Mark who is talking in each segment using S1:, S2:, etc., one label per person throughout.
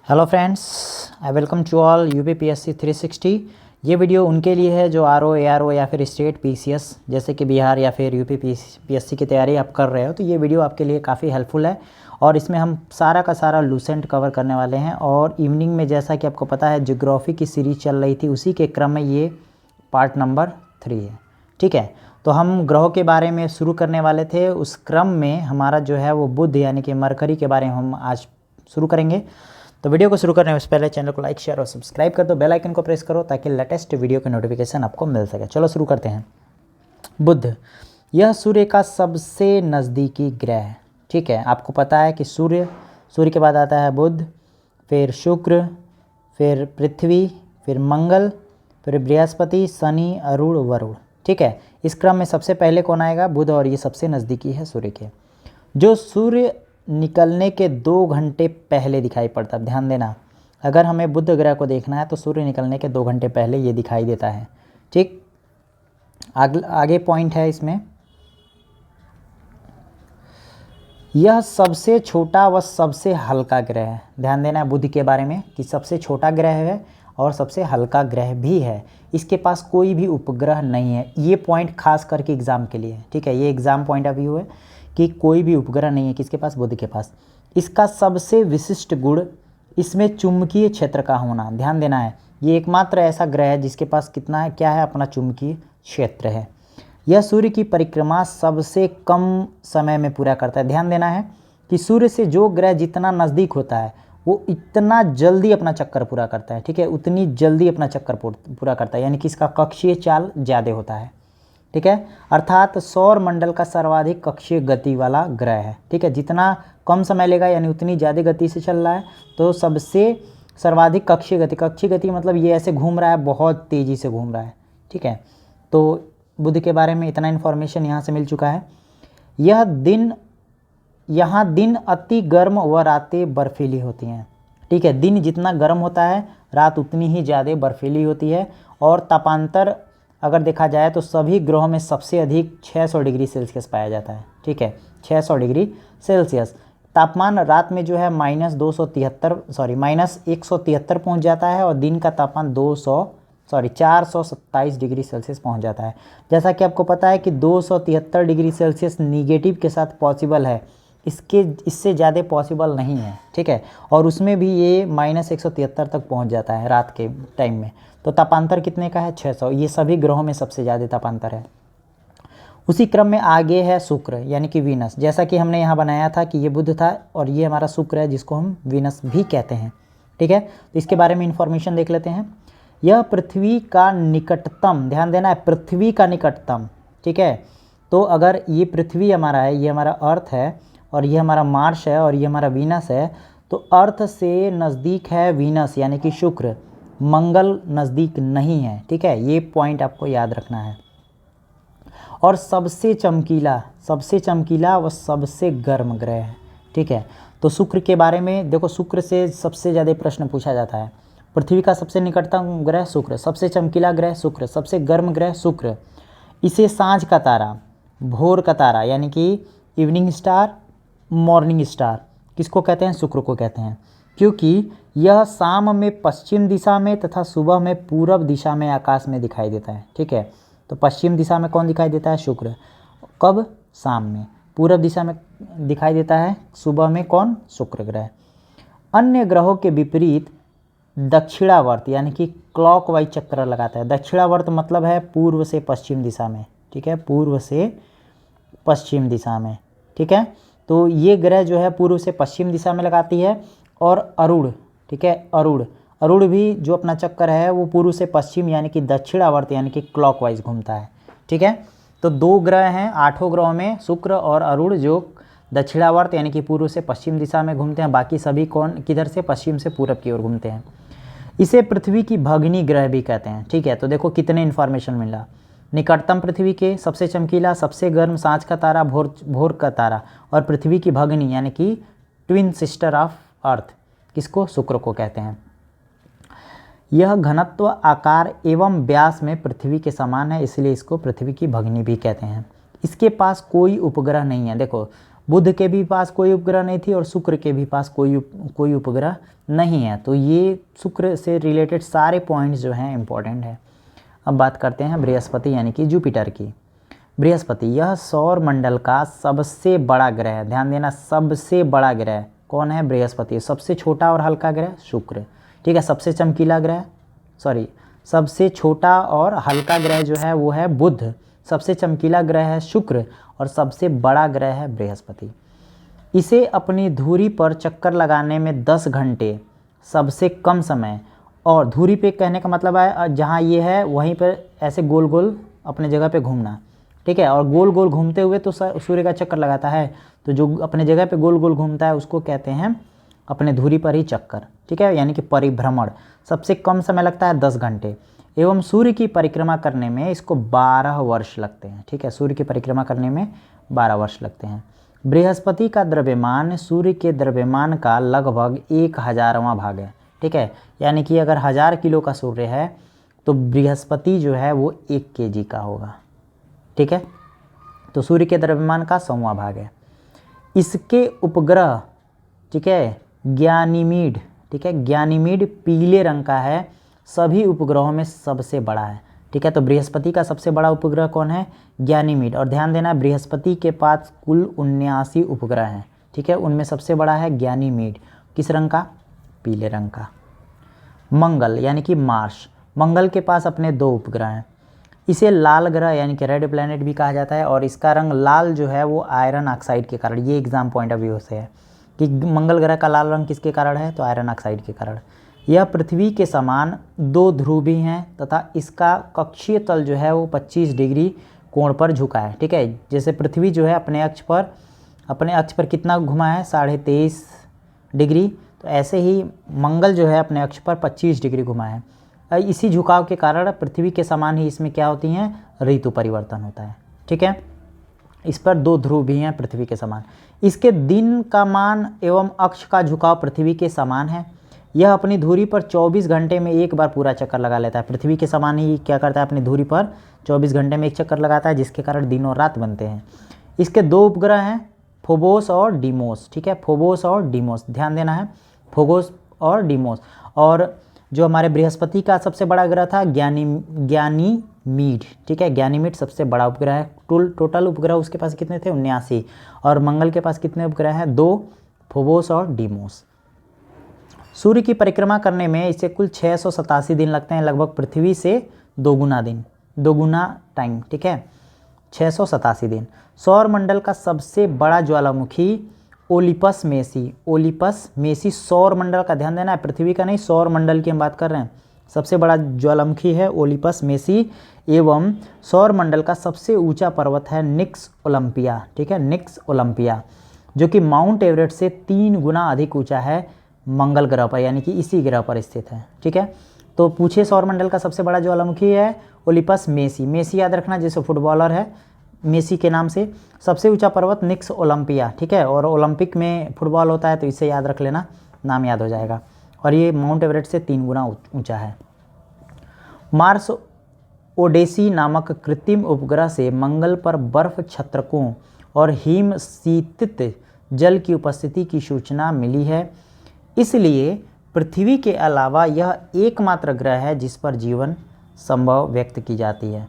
S1: Hello friends, I welcome to all UPPSC 360। ये video उनके लिए है जो आरओ एआरओ या फिर स्टेट पीसीएस जैसे कि बिहार या फिर यूपी पीएससी की तैयारी आप कर रहे हो, तो ये वीडियो आपके लिए काफ़ी हेल्पफुल है। और इसमें हम सारा का सारा लूसेंट कवर करने वाले हैं। और इवनिंग में जैसा कि आपको पता है ज्योग्राफी की सीरीज चल रही थी, उसी के क्रम में ये पार्ट नंबर 3 है। ठीक है, तो हम ग्रहों के बारे में शुरू करने वाले थे। उस क्रम में हमारा जो है वो बुध यानी कि मरकरी के बारे में हम आज शुरू करेंगे। तो वीडियो को शुरू करने से पहले चैनल को लाइक शेयर और सब्सक्राइब कर दो, बेल आइकन को प्रेस करो ताकि लेटेस्ट वीडियो की नोटिफिकेशन आपको मिल सके। चलो शुरू करते हैं। बुध, यह सूर्य का सबसे नज़दीकी ग्रह है। ठीक है, आपको पता है कि सूर्य के बाद आता है बुध, फिर शुक्र, फिर पृथ्वी, फिर मंगल, फिर बृहस्पति, शनि, अरुण, वरुण। ठीक है, इस क्रम में सबसे पहले कौन आएगा? बुध, और ये सबसे नज़दीकी है सूर्य के। जो सूर्य निकलने के 2 घंटे पहले दिखाई पड़ता है। ध्यान देना, अगर हमें बुध ग्रह को देखना है तो सूर्य निकलने के 2 घंटे पहले ये दिखाई देता है। ठीक, आगे पॉइंट है इसमें, यह सबसे छोटा व सबसे हल्का ग्रह है। ध्यान देना है बुध के बारे में कि सबसे छोटा ग्रह है और सबसे हल्का ग्रह भी है। इसके पास कोई भी उपग्रह नहीं है। ये पॉइंट खास करके एग्ज़ाम के लिए। ठीक है, ये एग्ज़ाम पॉइंट ऑफ व्यू है कि कोई भी उपग्रह नहीं है किसके पास? बुध के पास। इसका सबसे विशिष्ट गुण इसमें चुंबकीय क्षेत्र का होना। ध्यान देना है, ये एकमात्र ऐसा ग्रह है जिसके पास कितना है, क्या है? अपना चुंबकीय क्षेत्र है। यह सूर्य की परिक्रमा सबसे कम समय में पूरा करता है। ध्यान देना है कि सूर्य से जो ग्रह जितना नज़दीक होता है वो इतना जल्दी अपना चक्कर पूरा करता है। ठीक है, उतनी जल्दी अपना चक्कर पूरा करता है, यानी कि इसका कक्षीय चाल ज़्यादा होता है। ठीक है, अर्थात सौर मंडल का सर्वाधिक कक्षीय गति वाला ग्रह है। ठीक है, जितना कम समय लेगा यानी उतनी ज़्यादा गति से चल रहा है, तो सबसे सर्वाधिक कक्षीय गति मतलब ये ऐसे घूम रहा है, बहुत तेज़ी से घूम रहा है। ठीक है, तो बुध के बारे में इतना इन्फॉर्मेशन यहाँ से मिल चुका है। यहाँ दिन अति गर्म व रातें बर्फीली होती हैं। ठीक है, दिन जितना गर्म होता है रात उतनी ही ज़्यादा बर्फीली होती है। और तापांतर अगर देखा जाए तो सभी ग्रहों में सबसे अधिक 600 डिग्री सेल्सियस पाया जाता है। ठीक है, 600 डिग्री सेल्सियस तापमान रात में जो है -173 पहुंच जाता है, और दिन का तापमान 427 डिग्री सेल्सियस पहुंच जाता है। जैसा कि आपको पता है कि 273 डिग्री सेल्सियस निगेटिव के साथ पॉसिबल है, इससे ज़्यादा पॉसिबल नहीं है। ठीक है, और उसमें भी ये -173 तक पहुंच जाता है रात के टाइम में। तो तापांतर कितने का है? 600। ये सभी ग्रहों में सबसे ज़्यादा तापांतर है। उसी क्रम में आगे है शुक्र यानी कि वीनस। जैसा कि हमने यहाँ बनाया था कि ये बुध था और ये हमारा शुक्र है जिसको हम वीनस भी कहते हैं। ठीक है, तो इसके बारे में इंफॉर्मेशन देख लेते हैं। यह पृथ्वी का निकटतम, ध्यान देना है, पृथ्वी का निकटतम। ठीक है, तो अगर ये पृथ्वी हमारा है, ये हमारा अर्थ है, और ये हमारा मार्स है, और ये हमारा वीनस है, तो अर्थ से नज़दीक है वीनस यानी कि शुक्र, मंगल नज़दीक नहीं है। ठीक है, ये पॉइंट आपको याद रखना है। और सबसे चमकीला व सबसे गर्म ग्रह है। ठीक है, तो शुक्र के बारे में देखो, शुक्र से सबसे ज़्यादा प्रश्न पूछा जाता है। पृथ्वी का सबसे निकटतम ग्रह शुक्र, सबसे चमकीला ग्रह शुक्र, सबसे गर्म ग्रह शुक्र। इसे सांझ का तारा, भोर का तारा यानी कि इवनिंग स्टार, मॉर्निंग स्टार किसको कहते हैं? शुक्र को कहते हैं, क्योंकि यह शाम में पश्चिम दिशा में तथा सुबह में पूरब दिशा में आकाश में दिखाई देता है। ठीक है, तो पश्चिम दिशा में कौन दिखाई देता है? शुक्र। कब? शाम में। पूरब दिशा में दिखाई देता है सुबह में कौन? शुक्र ग्रह। अन्य ग्रहों के विपरीत दक्षिणावर्त यानी कि क्लॉकवाइज चक्कर लगाता है। दक्षिणावर्त मतलब है पूर्व से पश्चिम दिशा में। ठीक है, पूर्व से पश्चिम दिशा में। ठीक है, तो ये ग्रह जो है पूर्व से पश्चिम दिशा में लगाती है। और अरुण, ठीक है, अरुण भी जो अपना चक्कर है वो पूर्व से पश्चिम यानी कि दक्षिणावर्त यानी कि क्लॉकवाइज घूमता है। ठीक है, तो 2 ग्रह हैं 8 ग्रहों में, शुक्र और अरुण, जो दक्षिणावर्त यानी कि पूर्व से पश्चिम दिशा में घूमते हैं। बाकी सभी कौन किधर से? पश्चिम से पूरब की ओर घूमते हैं। इसे पृथ्वी की भगिनी ग्रह भी कहते हैं। ठीक है, तो देखो कितने इन्फॉर्मेशन मिला। निकटतम पृथ्वी के, सबसे चमकीला, सबसे गर्म, सांझ का तारा, भोर का तारा, और पृथ्वी की भगिनी यानी कि ट्विन सिस्टर ऑफ अर्थ, किसको? शुक्र को कहते हैं। यह घनत्व, आकार एवं व्यास में पृथ्वी के समान है, इसलिए इसको पृथ्वी की भगिनी भी कहते हैं। इसके पास कोई उपग्रह नहीं है। देखो, बुध के भी पास कोई उपग्रह नहीं थी और शुक्र के भी पास कोई उपग्रह नहीं है। तो ये शुक्र से रिलेटेड सारे पॉइंट्स जो हैं इंपॉर्टेंट है। अब बात करते हैं बृहस्पति यानी कि जुपिटर की। बृहस्पति यह सौर मंडल का सबसे बड़ा ग्रह है। ध्यान देना, सबसे बड़ा ग्रह कौन है? बृहस्पति। सबसे छोटा और हल्का ग्रह शुक्र, ठीक है। सबसे चमकीला ग्रह, सबसे छोटा और हल्का ग्रह जो है वो है बुध, सबसे चमकीला ग्रह है शुक्र और सबसे बड़ा ग्रह है बृहस्पति। इसे अपनी धुरी पर चक्कर लगाने में 10 घंटे सबसे कम समय, और धुरी पे कहने का मतलब है जहाँ ये है वहीं पर ऐसे गोल गोल अपने जगह पे घूमना, ठीक है। और गोल गोल घूमते हुए तो सूर्य का चक्कर लगाता है, तो जो अपने जगह पे गोल गोल घूमता है उसको कहते हैं अपने धुरी पर ही चक्कर, ठीक है, यानी कि परिभ्रमण। सबसे कम समय लगता है 10 घंटे, एवं सूर्य की परिक्रमा करने में इसको 12 वर्ष लगते हैं, ठीक है। सूर्य की परिक्रमा करने में 12 वर्ष लगते हैं। बृहस्पति का द्रव्यमान सूर्य के द्रव्यमान का लगभग 1000वां भाग है, ठीक है। यानी कि अगर 1000 किलो का सूर्य है तो बृहस्पति जो है वो 1 kg का होगा, ठीक है। तो सूर्य के द्रव्यमान का 100वां भाग है। इसके उपग्रह, ठीक है, ज्ञानीमीड, ठीक है, ज्ञानीमीड पीले रंग का है, सभी उपग्रहों में सबसे बड़ा है, ठीक है। तो बृहस्पति का सबसे बड़ा उपग्रह कौन है? ज्ञानीमीड। और ध्यान देना, बृहस्पति के पास कुल 79 उपग्रह हैं, ठीक है। उनमें सबसे बड़ा है ज्ञानीमीड। किस रंग का? पीले रंग का। मंगल यानी कि मार्स, मंगल के पास अपने 2 उपग्रह हैं। इसे लाल ग्रह यानी कि रेड प्लैनेट भी कहा जाता है, और इसका रंग लाल जो है वो आयरन ऑक्साइड के कारण, ये एग्जाम पॉइंट ऑफ व्यू से है कि मंगल ग्रह का लाल रंग किसके कारण है? तो आयरन ऑक्साइड के कारण। यह पृथ्वी के समान 2 ध्रुवी हैं तथा इसका कक्षीय तल जो है वो 25 डिग्री कोण पर झुका है, ठीक है। जैसे पृथ्वी जो है अपने अक्ष पर कितना घुमा है? 23.5 डिग्री। तो ऐसे ही मंगल जो है अपने अक्ष पर 25 डिग्री घुमा है। इसी झुकाव के कारण पृथ्वी के समान ही इसमें क्या होती हैं? ऋतु परिवर्तन होता है, ठीक है। इस पर 2 ध्रुव भी हैं पृथ्वी के समान। इसके दिन का मान एवं अक्ष का झुकाव पृथ्वी के समान है। यह अपनी धुरी पर 24 घंटे में एक बार पूरा चक्कर लगा लेता है। पृथ्वी के समान ही क्या करता है? अपनी धुरी पर 24 घंटे में एक चक्कर लगाता है, जिसके कारण दिन और रात बनते हैं। इसके 2 उपग्रह हैं, फोबोस और डीमोस, ठीक है। फोबोस और डीमोस, ध्यान देना है, फोबोस और डीमोस। और जो हमारे बृहस्पति का सबसे बड़ा ग्रह था ज्ञानीमीड, ठीक है। ज्ञानीमीड सबसे बड़ा उपग्रह है। टोटल उपग्रह उसके पास कितने थे? 79। और मंगल के पास कितने उपग्रह हैं? 2, फोबोस और डीमोस। सूर्य की परिक्रमा करने में इसे कुल 687 दिन लगते हैं, लगभग पृथ्वी से 2 गुना टाइम, ठीक है, 687 दिन। सौर मंडल का सबसे बड़ा ज्वालामुखी ओलिपस मेसी सौर मंडल का, ध्यान देना है, पृथ्वी का नहीं, सौर मंडल की हम बात कर रहे हैं। सबसे बड़ा ज्वालामुखी है ओलिपस मेसी, एवं सौर मंडल का सबसे ऊंचा पर्वत है निक्स ओलंपिया, ठीक है, निक्स ओलंपिया, जो कि माउंट एवरेस्ट से 3 गुना अधिक ऊंचा है मंगल ग्रह पर, यानी कि इसी ग्रह पर स्थित है, ठीक है। तो पूछे सौर मंडल का सबसे बड़ा ज्वालामुखी है ओलिपस मेसी याद रखना, जैसे फुटबॉलर है मेसी के नाम से। सबसे ऊंचा पर्वत निक्स ओलंपिया, ठीक है, और ओलंपिक में फुटबॉल होता है तो इसे याद रख लेना, नाम याद हो जाएगा। और ये माउंट एवरेस्ट से 3 गुना ऊंचा है। मार्स ओडेसी नामक कृत्रिम उपग्रह से मंगल पर बर्फ छत्रकों और हिम शीतित जल की उपस्थिति की सूचना मिली है। इसलिए पृथ्वी के अलावा यह एकमात्र ग्रह है जिस पर जीवन संभव व्यक्त की जाती है।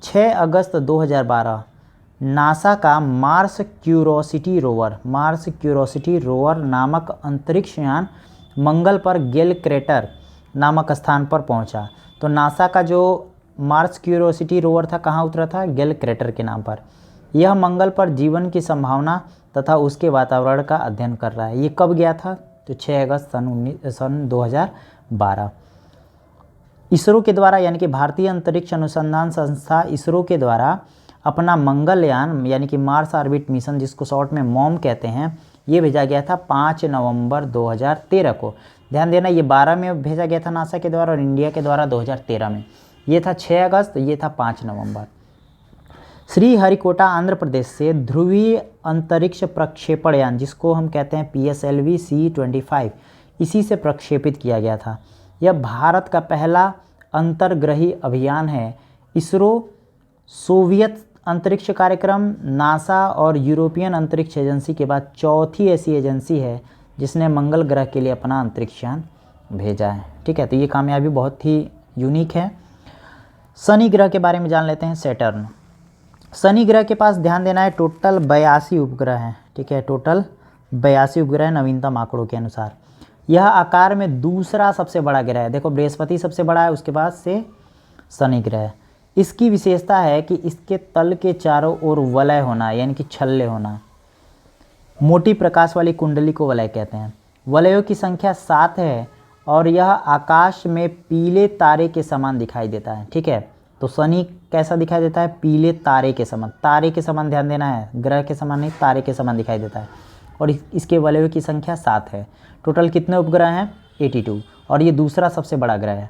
S1: 6 अगस्त 2012 नासा का मार्स क्यूरोसिटी रोवर नामक अंतरिक्ष यान मंगल पर गेल क्रेटर नामक स्थान पर पहुंचा। तो नासा का जो मार्स क्यूरोसिटी रोवर था कहाँ उतरा था? गेल क्रेटर के नाम पर। यह मंगल पर जीवन की संभावना तथा उसके वातावरण का अध्ययन कर रहा है। ये कब गया था? तो 6 अगस्त सन 2012। इसरो के द्वारा, यानी कि भारतीय अंतरिक्ष अनुसंधान संस्था इसरो के द्वारा अपना मंगलयान यानी कि मार्स ऑर्बिट मिशन, जिसको शॉर्ट में मॉम कहते हैं, ये भेजा गया था 5 नवंबर 2013 को। ध्यान देना, ये 12 में भेजा गया था नासा के द्वारा और इंडिया के द्वारा 2013 में। ये था 6 अगस्त, ये था 5 नवंबर। श्रीहरिकोटा आंध्र प्रदेश से ध्रुवीय अंतरिक्ष प्रक्षेपण यान, जिसको हम कहते हैं PSLV C-25, इसी से प्रक्षेपित किया गया था। यह भारत का पहला अंतर्ग्रही अभियान है। इसरो सोवियत अंतरिक्ष कार्यक्रम नासा और यूरोपियन अंतरिक्ष एजेंसी के बाद चौथी ऐसी एजेंसी है जिसने मंगल ग्रह के लिए अपना अंतरिक्ष यान भेजा है। ठीक है, तो ये कामयाबी बहुत ही यूनिक है। शनि ग्रह के बारे में जान लेते हैं। सैटर्न, शनि ग्रह के पास ध्यान देना है टोटल 82 उपग्रह हैं। ठीक है, टोटल 82 उपग्रह है नवीनतम आंकड़ों के अनुसार। यह आकार में दूसरा सबसे बड़ा ग्रह है। देखो बृहस्पति सबसे बड़ा है, उसके बाद से शनि ग्रह है। इसकी विशेषता है कि इसके तल के चारों ओर वलय होना, यानी कि छल्ले होना। मोटी प्रकाश वाली कुंडली को वलय कहते हैं। वलयों की संख्या 7 है और यह आकाश में पीले तारे के समान दिखाई देता है। ठीक है, तो शनि कैसा दिखाई देता है? पीले तारे के समान। तारे के समान ध्यान देना है, ग्रह के समान नहीं, तारे के समान दिखाई देता है। और इसके वलयों की संख्या 7 है। टोटल कितने उपग्रह हैं? 82, और ये दूसरा सबसे बड़ा ग्रह है।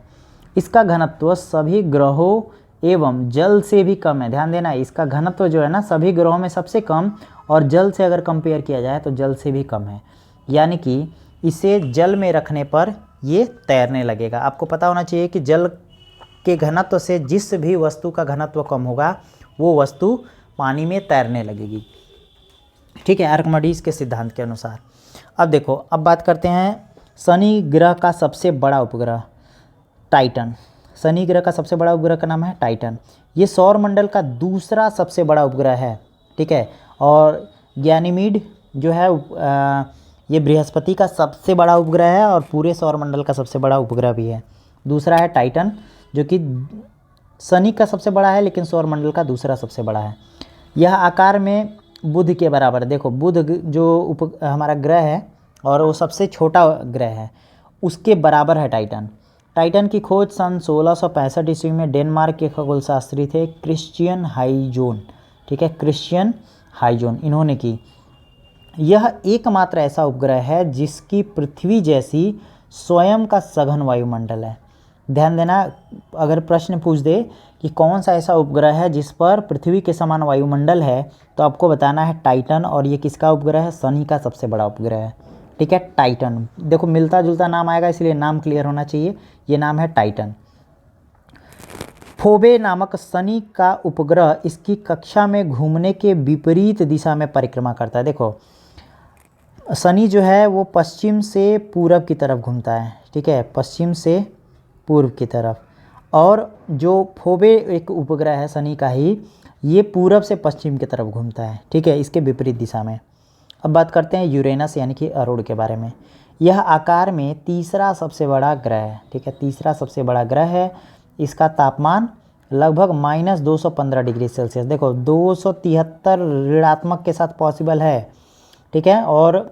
S1: इसका घनत्व सभी ग्रहों एवं जल से भी कम है। ध्यान देना है, इसका घनत्व जो है ना सभी ग्रहों में सबसे कम, और जल से अगर कंपेयर किया जाए तो जल से भी कम है। यानी कि इसे जल में रखने पर ये तैरने लगेगा। आपको पता होना चाहिए कि जल के घनत्व से जिस भी वस्तु का घनत्व कम होगा वो वस्तु पानी में तैरने लगेगी। ठीक है, आर्किमिडीज के सिद्धांत के अनुसार। अब देखो, अब बात करते हैं शनि ग्रह का सबसे बड़ा उपग्रह टाइटन। शनि ग्रह का सबसे बड़ा उपग्रह का नाम है टाइटन। ये सौर मंडल का दूसरा सबसे बड़ा उपग्रह है। ठीक है, और गैनीमीड जो है ये बृहस्पति का सबसे बड़ा उपग्रह है और पूरे सौर मंडल का सबसे बड़ा उपग्रह भी है। दूसरा है टाइटन जो कि शनि का सबसे बड़ा है लेकिन सौर मंडल का दूसरा सबसे बड़ा है। यह आकार में बुध के बराबर है। देखो बुध जो हमारा ग्रह है और वो सबसे छोटा ग्रह है, उसके बराबर है टाइटन। टाइटन की खोज सन 1665 ईस्वी में डेनमार्क के खगोलशास्त्री थे क्रिश्चियन हाइजोन। ठीक है, क्रिश्चियन हाइजोन इन्होंने की। यह एकमात्र ऐसा उपग्रह है जिसकी पृथ्वी जैसी स्वयं का सघन वायुमंडल है। ध्यान देना, अगर प्रश्न पूछ दे कि कौन सा ऐसा उपग्रह है जिस पर पृथ्वी के समान वायुमंडल है, तो आपको बताना है टाइटन। और ये किसका उपग्रह है? शनि का सबसे बड़ा उपग्रह है। ठीक है, टाइटन। देखो मिलता जुलता नाम आएगा इसलिए नाम क्लियर होना चाहिए। ये नाम है टाइटन। फोबे नामक शनि का उपग्रह इसकी कक्षा में घूमने के विपरीत दिशा में परिक्रमा करता है। देखो शनि जो है वो पश्चिम से पूरब की तरफ घूमता है। ठीक है, पश्चिम से पूर्व की तरफ। और जो फोबे एक उपग्रह है शनि का ही, ये पूरब से पश्चिम की तरफ घूमता है। ठीक है, इसके विपरीत दिशा में। अब बात करते हैं यूरेनस यानी कि अरुण के बारे में। यह आकार में तीसरा सबसे बड़ा ग्रह है। ठीक है, तीसरा सबसे बड़ा ग्रह है। इसका तापमान लगभग -215 डिग्री सेल्सियस। देखो 273 ऋणात्मक के साथ पॉसिबल है। ठीक है, और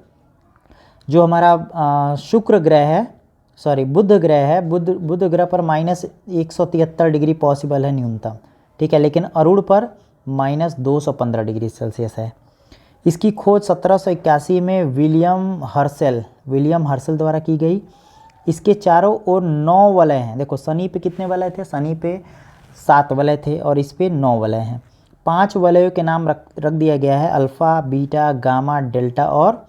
S1: जो हमारा शुक्र ग्रह है, सॉरी बुध ग्रह है, बुध ग्रह पर -173 डिग्री पॉसिबल है न्यूनतम। ठीक है, लेकिन अरुण पर -215 डिग्री सेल्सियस है। इसकी खोज 1781 में विलियम हर्शल द्वारा की गई। इसके चारों ओर 9 वलय हैं। देखो शनि पे कितने वलय थे? शनि पे 7 वलय थे और इस पे 9 वलय हैं। 5 वलयों के नाम रख दिया गया है, अल्फ़ा, बीटा, गामा, डेल्टा और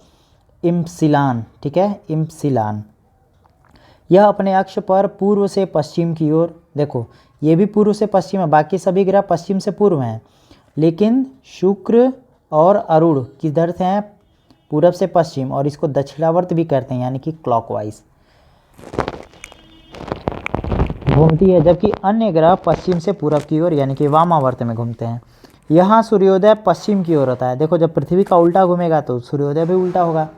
S1: इप्सिलॉन। ठीक है, इप्सिलॉन। यह अपने अक्ष पर पूर्व से पश्चिम की ओर, देखो ये भी पूर्व से पश्चिम है, बाकी सभी ग्रह पश्चिम से पूर्व हैं, लेकिन शुक्र और अरुण किधर से हैं? पूरब से पश्चिम, और इसको दक्षिणावर्त भी करते हैं यानी कि क्लॉकवाइज घूमती है, जबकि अन्य ग्रह पश्चिम से पूरब की ओर यानी कि वामावर्त में घूमते हैं। यहाँ सूर्योदय पश्चिम की ओर होता है। देखो जब पृथ्वी का उल्टा घूमेगा तो सूर्योदय भी उल्टा होगा।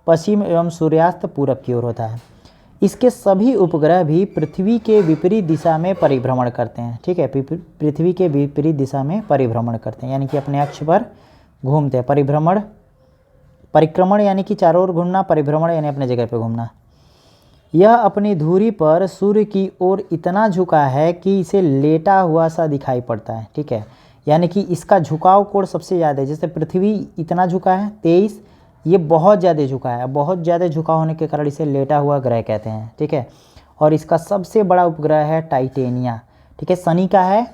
S1: पश्चिम एवं सूर्यास्त पूरब की ओर होता है। इसके सभी उपग्रह भी पृथ्वी के विपरीत दिशा में परिभ्रमण करते हैं। ठीक है, पृथ्वी के विपरीत दिशा में परिभ्रमण करते हैं यानी कि अपने अक्ष पर घूमते हैं। परिक्रमण यानी कि चारों ओर घूमना, परिभ्रमण यानी अपने जगह पर घूमना। यह अपनी धुरी पर सूर्य की ओर इतना झुका है कि इसे लेटा हुआ सा दिखाई पड़ता है। ठीक है, यानी कि इसका झुकाव कोण सबसे ज़्यादा है। जैसे पृथ्वी इतना झुका है 23, ये बहुत ज़्यादा झुका है। बहुत ज़्यादा झुका होने के कारण इसे लेटा हुआ ग्रह कहते हैं। ठीक है, और इसका सबसे बड़ा उपग्रह है टाइटेनिया। ठीक है, शनि का है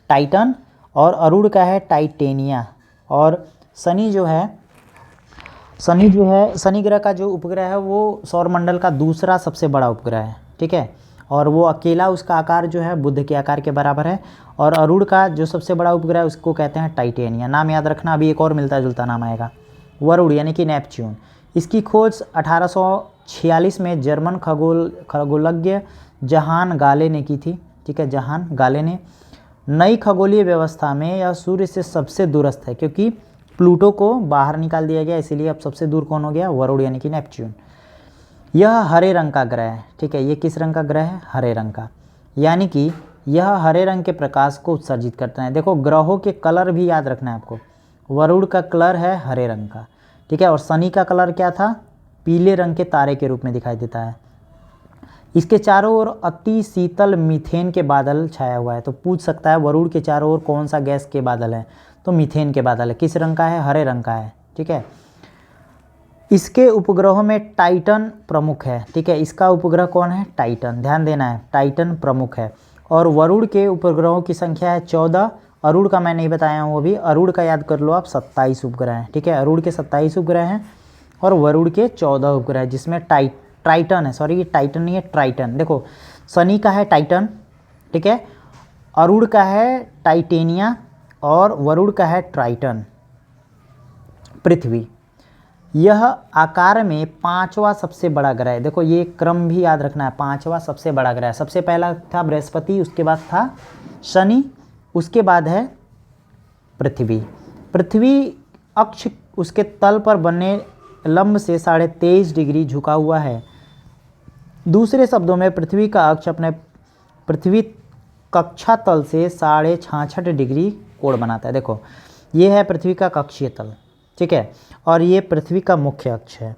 S1: टाइटन और अरुण का है टाइटेनिया। और शनि ग्रह का जो उपग्रह है वो सौरमंडल का दूसरा सबसे बड़ा उपग्रह है। ठीक है, और वो अकेला उसका आकार जो है बुध के आकार के बराबर है। और अरुण का जो सबसे बड़ा उपग्रह है उसको कहते हैं टाइटेनिया। नाम याद रखना, अभी एक और मिलता जुलता नाम आएगा, वरुण यानी कि नेपच्यून। इसकी खोज 1846 में जर्मन खगोलज्ञ जहान गाले ने की थी। ठीक है, जहान गाले ने। नई खगोलीय व्यवस्था में यह सूर्य से सबसे दूरस्थ है, क्योंकि प्लूटो को बाहर निकाल दिया गया, इसीलिए अब सबसे दूर कौन हो गया, वरुण यानी कि नेपच्यून। यह हरे रंग का ग्रह है। ठीक है, ये किस रंग का ग्रह है, हरे रंग का, यानी कि यह हरे रंग के प्रकाश को उत्सर्जित करता है। देखो ग्रहों के कलर भी याद रखना है आपको। वरुण का कलर है हरे रंग का, ठीक है, और शनि का कलर क्या था, पीले रंग के तारे के रूप में दिखाई देता है। इसके चारों ओर अति शीतल मीथेन के बादल छाया हुआ है। तो पूछ सकता है वरुण के चारों ओर कौन सा गैस के बादल है, तो मीथेन के बादल है। किस रंग का है, हरे रंग का है। ठीक है, इसके उपग्रहों में टाइटन प्रमुख है। ठीक है, इसका उपग्रह कौन है, टाइटन, ध्यान देना है, टाइटन प्रमुख है। और वरुण के उपग्रहों की संख्या है 14। अरुण का मैं नहीं बताया हूँ अभी, अरुण का याद कर लो आप, 27 उपग्रह हैं। ठीक है, अरुण के 27 उपग्रह हैं और वरुण के 14 उपग्रह हैं, जिसमें ट्राइटन है, सॉरी ये टाइटन नहीं है, ट्राइटन। देखो शनि का है टाइटन, ठीक है, अरुण का है टाइटेनिया और वरुण का है ट्राइटन। पृथ्वी, यह आकार में 5वां सबसे बड़ा ग्रह है। देखो ये क्रम भी याद रखना है, 5वां सबसे बड़ा ग्रह। सबसे पहला था बृहस्पति, उसके बाद था शनि, उसके बाद है पृथ्वी। पृथ्वी अक्ष उसके तल पर बने लंब से 23.5 डिग्री झुका हुआ है। दूसरे शब्दों में पृथ्वी का अक्ष अपने पृथ्वी कक्षा तल से 66.5 डिग्री कोण बनाता है। देखो ये है पृथ्वी का कक्षीय तल, ठीक है, और ये पृथ्वी का मुख्य अक्ष है।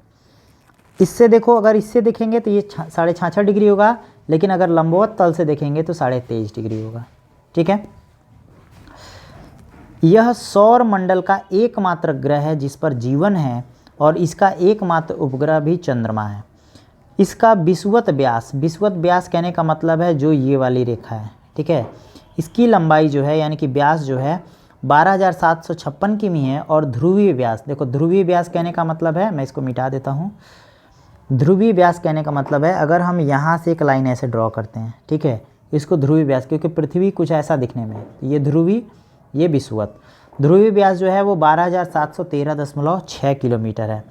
S1: इससे देखो, अगर इससे देखेंगे तो ये 66.5 डिग्री होगा, लेकिन अगर लंबवत तल से देखेंगे तो 23.5 डिग्री होगा। ठीक है, यह सौर मंडल का एकमात्र ग्रह है जिस पर जीवन है और इसका एकमात्र उपग्रह भी चंद्रमा है। इसका विषुवत व्यास कहने का मतलब है जो ये वाली रेखा है। ठीक है, इसकी लंबाई जो है यानी कि व्यास जो है 12,756 किमी है। और ध्रुवीय व्यास, देखो ध्रुवीय व्यास कहने का मतलब है, मैं इसको मिटा देता हूँ। ध्रुवीय व्यास कहने का मतलब है, अगर हम यहाँ से एक लाइन ऐसे ड्रॉ करते हैं, ठीक है, इसको ध्रुवीय व्यास, क्योंकि पृथ्वी कुछ ऐसा दिखने में, ये ध्रुवी ये विषुवत। ध्रुवीय व्यास जो है वो 12,713.6 किलोमीटर है।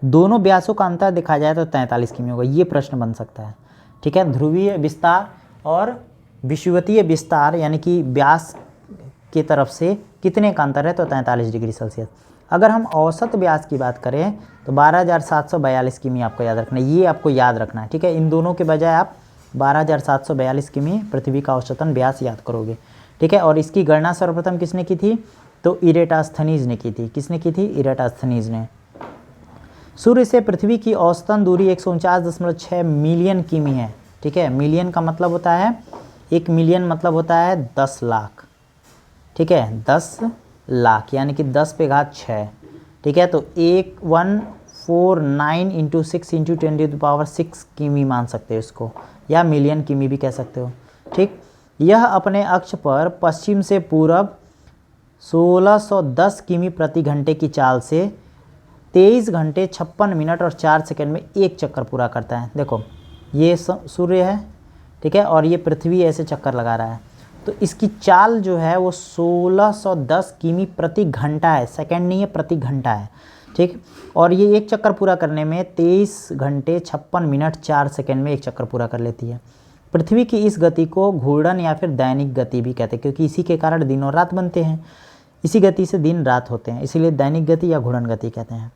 S1: दोनों व्यासों का अंतर देखा जाए तो 43 किमी होगा। ये प्रश्न बन सकता है। ठीक है, ध्रुवीय विस्तार और विषुवतीय विस्तार यानी कि व्यास की तरफ से कितने का अंतर है, तो 43 डिग्री सेल्सियस। अगर हम औसत व्यास की बात करें तो 12,742 किमी आपको याद रखना है, ये आपको याद रखना है। ठीक है, इन दोनों के बजाय आप 12,742 किमी पृथ्वी का औसतन व्यास याद करोगे। ठीक है, और इसकी गणना सर्वप्रथम किसने की थी, तो इरेटास्थनीज ने की थी। किसने की थी, इरेटास्थनीज ने। सूर्य से पृथ्वी की औसतन दूरी 149.6 मिलियन किमी है। ठीक है, मिलियन का मतलब होता है, 1 मिलियन मतलब होता है 10 लाख। ठीक है, 10 लाख यानी कि 10 पे घात 6। ठीक है, तो 1149 इंटू 6 इंटू 10⁻6 किमी मान सकते हो इसको, या मिलियन किमी भी कह सकते हो। ठीक, यह अपने अक्ष पर पश्चिम से पूरब 1610 किमी प्रति घंटे की चाल से 23 घंटे 56 मिनट और 4 सेकंड में एक चक्कर पूरा करता है। देखो ये सूर्य है, ठीक है, और ये पृथ्वी ऐसे चक्कर लगा रहा है, तो इसकी चाल जो है वो 1610 किमी प्रति घंटा है, सेकंड नहीं है, प्रति घंटा है। ठीक, और ये एक चक्कर पूरा करने में 23 घंटे 56 मिनट 4 सेकंड में एक चक्कर पूरा कर लेती है। पृथ्वी की इस गति को घूर्णन या फिर दैनिक गति भी कहते हैं, क्योंकि इसी के कारण दिन और रात बनते हैं, इसी गति से दिन रात होते हैं, इसीलिए दैनिक गति या घूर्णन गति कहते हैं।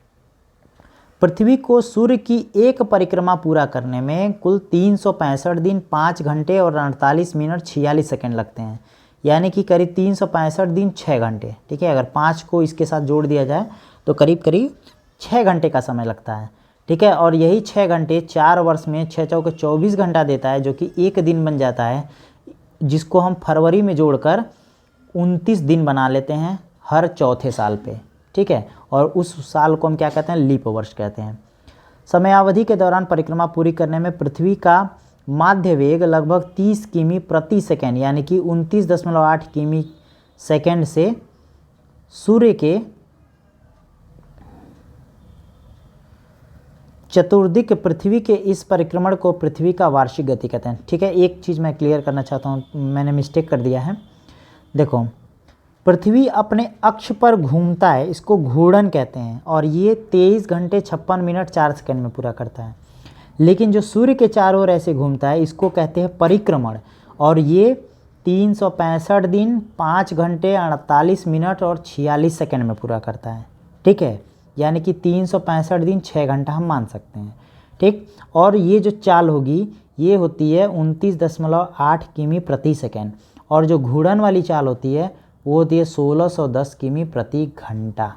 S1: पृथ्वी को सूर्य की एक परिक्रमा पूरा करने में कुल 365 दिन 5 घंटे और 48 मिनट 46 सेकंड लगते हैं, यानी कि करीब 365 दिन 6 घंटे। ठीक है, अगर 5 को इसके साथ जोड़ दिया जाए तो करीब करीब 6 घंटे का समय लगता है। ठीक है, और यही 6 घंटे 4 वर्ष में 6 चौके 24 घंटा देता है, जो कि एक दिन बन जाता है, जिसको हम फरवरी में जोड़कर 29 दिन बना लेते हैं हर चौथे साल पे। ठीक है, और उस साल को हम क्या कहते हैं, लीप वर्ष कहते हैं। समयावधि के दौरान परिक्रमा पूरी करने में पृथ्वी का माध्य वेग लगभग 30 किमी प्रति सेकेंड यानी कि 29.8 किमी सेकेंड से सूर्य के चतुर्दिक पृथ्वी के इस परिक्रमण को पृथ्वी का वार्षिक गति कहते हैं। ठीक है, एक चीज़ मैं क्लियर करना चाहता हूँ, मैंने मिस्टेक कर दिया है। देखो, पृथ्वी अपने अक्ष पर घूमता है, इसको घूर्णन कहते हैं, और ये 23 घंटे 56 मिनट 4 सेकंड में पूरा करता है। लेकिन जो सूर्य के चारों ओर ऐसे घूमता है, इसको कहते हैं परिक्रमण, और ये 365 दिन 5 घंटे 48 मिनट और 46 सेकंड में पूरा करता है। ठीक है, यानी कि 365 दिन 6 घंटा हम मान सकते हैं। ठीक, और ये जो चाल होगी ये होती है 29.8 किमी प्रति सेकंड, और जो घूर्णन वाली चाल होती है वो होती है 1610 किमी प्रति घंटा।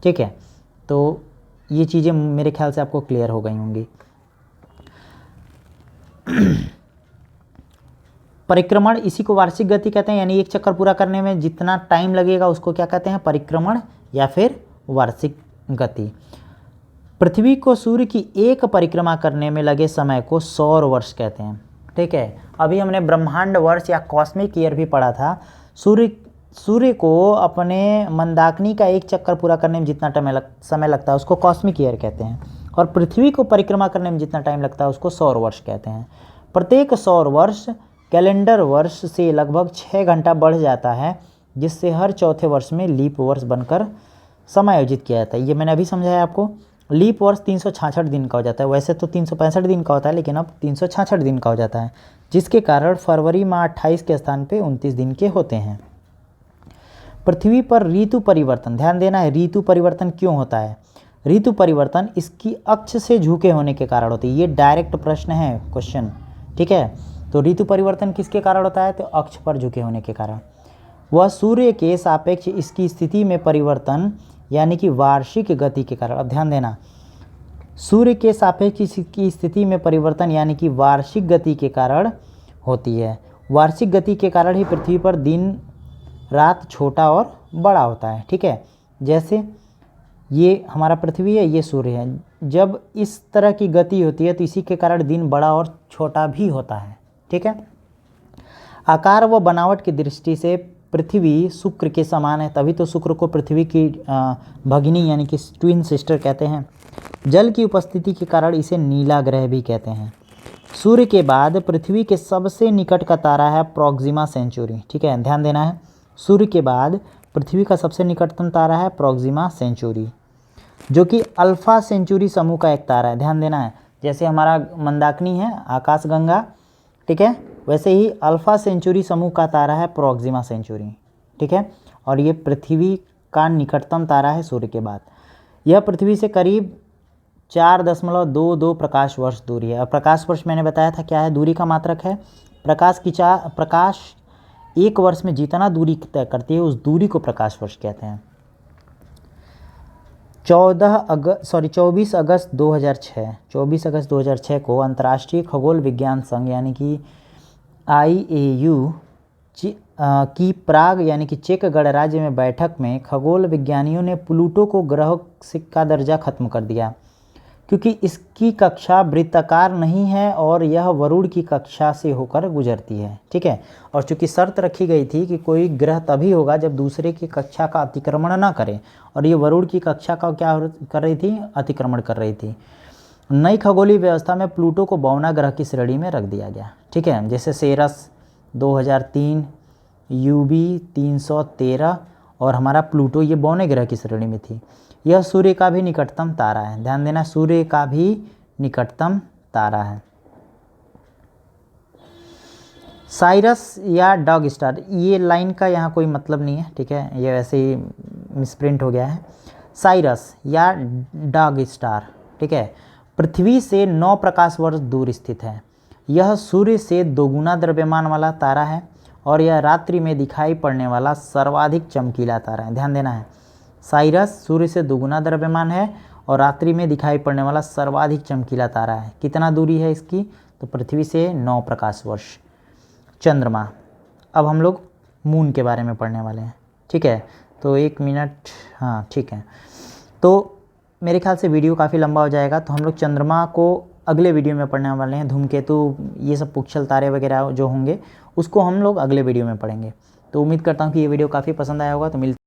S1: ठीक है, तो ये चीज़ें मेरे ख्याल से आपको क्लियर हो गई होंगी। परिक्रमण, इसी को वार्षिक गति कहते हैं, यानी एक चक्कर पूरा करने में जितना टाइम लगेगा उसको क्या कहते हैं, परिक्रमण या फिर वार्षिक गति। पृथ्वी को सूर्य की एक परिक्रमा करने में लगे समय को सौर वर्ष कहते हैं। ठीक है, अभी हमने ब्रह्मांड वर्ष या कॉस्मिक ईयर भी पढ़ा था। सूर्य को अपने मंदाकिनी का एक चक्कर पूरा करने में जितना समय लगता है उसको कॉस्मिक ईयर कहते हैं, और पृथ्वी को परिक्रमा करने में जितना टाइम लगता है उसको सौर वर्ष कहते हैं। प्रत्येक सौर वर्ष कैलेंडर वर्ष से लगभग 6 घंटा बढ़ जाता है, जिससे हर चौथे वर्ष में लीप वर्ष बनकर समायोजित किया जाता है। ये मैंने अभी समझाया आपको। लीप वर्ष 366 दिन का हो जाता है, वैसे तो 365 दिन का होता है, लेकिन अब 366 दिन का हो जाता है, जिसके कारण फरवरी माह 28 के स्थान पे 29 दिन के होते हैं। पृथ्वी पर ऋतु परिवर्तन, ध्यान देना है, ऋतु परिवर्तन क्यों होता है। ऋतु परिवर्तन इसकी अक्ष से झुके होने के कारण होती है। ये डायरेक्ट प्रश्न है, क्वेश्चन। ठीक है, तो ऋतु परिवर्तन किसके कारण होता है, तो अक्ष पर झुके होने के कारण। वह सूर्य के सापेक्ष इसकी स्थिति में परिवर्तन यानी कि वार्षिक गति के कारण। अब ध्यान देना, सूर्य के सापेक्ष इसकी स्थिति में परिवर्तन यानी कि वार्षिक गति के कारण होती है। वार्षिक गति के कारण ही पृथ्वी पर दिन रात छोटा और बड़ा होता है। ठीक है, जैसे ये हमारा पृथ्वी है, ये सूर्य है, जब इस तरह की गति होती है तो इसी के कारण दिन बड़ा और छोटा भी होता है। ठीक है, आकार व बनावट की दृष्टि से पृथ्वी शुक्र के समान है, तभी तो शुक्र को पृथ्वी की भगिनी यानी कि ट्विन सिस्टर कहते हैं। जल की उपस्थिति के कारण इसे नीला ग्रह भी कहते हैं। सूर्य के बाद पृथ्वी के सबसे निकट का तारा है प्रोक्सिमा सेंचुरी। ठीक है, ध्यान देना है, सूर्य के बाद पृथ्वी का सबसे निकटतम तारा है प्रोक्सिमा सेंचुरी, जो कि अल्फा सेंचुरी समूह का एक तारा है। ध्यान देना है, जैसे हमारा मंदाकिनी है आकाशगंगा, ठीक है, वैसे ही अल्फा सेंचुरी समूह का तारा है प्रोक्सिमा सेंचुरी। ठीक है, और ये पृथ्वी का निकटतम तारा है सूर्य के बाद। यह पृथ्वी से करीब 4.22 प्रकाश वर्ष दूरी है। और प्रकाश वर्ष मैंने बताया था क्या है, दूरी का मात्रक है। प्रकाश एक वर्ष में जितना दूरी तय करती है उस दूरी को प्रकाश वर्ष कहते हैं। 24 अगस्त 2006 को अंतर्राष्ट्रीय खगोल विज्ञान संघ यानी कि IAU की प्राग यानी कि चेक गणराज्य में बैठक में खगोल विज्ञानियों ने प्लूटो को ग्रह का दर्जा खत्म कर दिया, क्योंकि इसकी कक्षा वृत्ताकार नहीं है और यह वरुण की कक्षा से होकर गुजरती है। ठीक है, और चूंकि शर्त रखी गई थी कि कोई ग्रह तभी होगा जब दूसरे की कक्षा का अतिक्रमण ना करे, और ये वरुण की कक्षा का क्या कर रही थी, अतिक्रमण कर रही थी। नई खगोलीय व्यवस्था में प्लूटो को बौना ग्रह की श्रेणी में रख दिया गया। ठीक है, जैसे सेरस 2003, UB 313 और हमारा प्लूटो ये बौने ग्रह की श्रेणी में थी। यह सूर्य का भी निकटतम तारा है। ध्यान देना, सूर्य का भी निकटतम तारा है। साइरस या डॉग स्टार, ये लाइन का यहाँ कोई मतलब नहीं है। ठीक है, ये वैसे ही मिसप्रिंट हो गया है। साइरस या डॉग स्टार, ठीक है, पृथ्वी से 9 प्रकाश वर्ष दूर स्थित है। यह सूर्य से दोगुना द्रव्यमान वाला तारा है और यह रात्रि में दिखाई पड़ने वाला सर्वाधिक चमकीला तारा है। ध्यान देना है, साइरस सूर्य से दोगुना द्रव्यमान है और रात्रि में दिखाई पड़ने वाला सर्वाधिक चमकीला तारा है। कितना दूरी है इसकी, तो पृथ्वी से 9 प्रकाश वर्ष। चंद्रमा, अब हम लोग मून के बारे में पढ़ने वाले हैं। ठीक है, तो 1 मिनट, हाँ ठीक है, तो मेरे ख्याल से वीडियो काफ़ी लंबा हो जाएगा, तो हम लोग चंद्रमा को अगले वीडियो में पढ़ने वाले हैं। धूमकेतु, ये सब पुच्छल तारे वगैरह जो होंगे उसको हम लोग अगले वीडियो में पढ़ेंगे। तो उम्मीद करता हूँ कि ये वीडियो काफ़ी पसंद आया होगा। तो मिलते